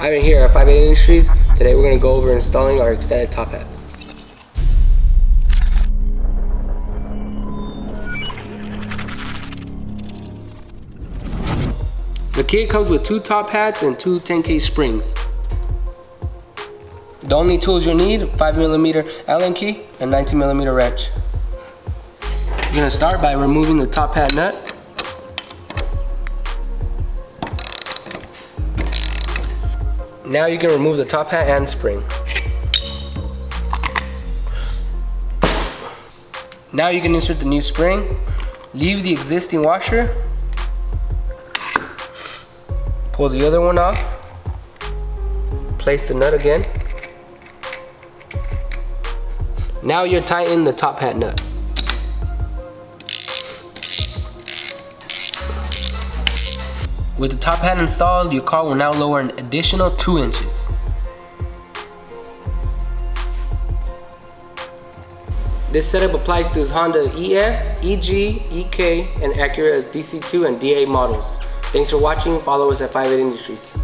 I'm here at 58 Industries. Today we're going to go over installing our extended top hat. The kit comes with 2 top hats and 2 10K springs. The only tools you'll need, 5mm Allen key and 19mm wrench. You're going to start by removing the top hat nut. Now you can remove the top hat and spring. Now you can insert the new spring, leave the existing washer, pull the other one off, place the nut again. Now you're tightening the top hat nut. With the top hat installed, your car will now lower an additional 2 inches. This setup applies to his Honda EF, EG, EK, and Acura DC2 and DA models. Thanks for watching. Follow us at 58 Industries.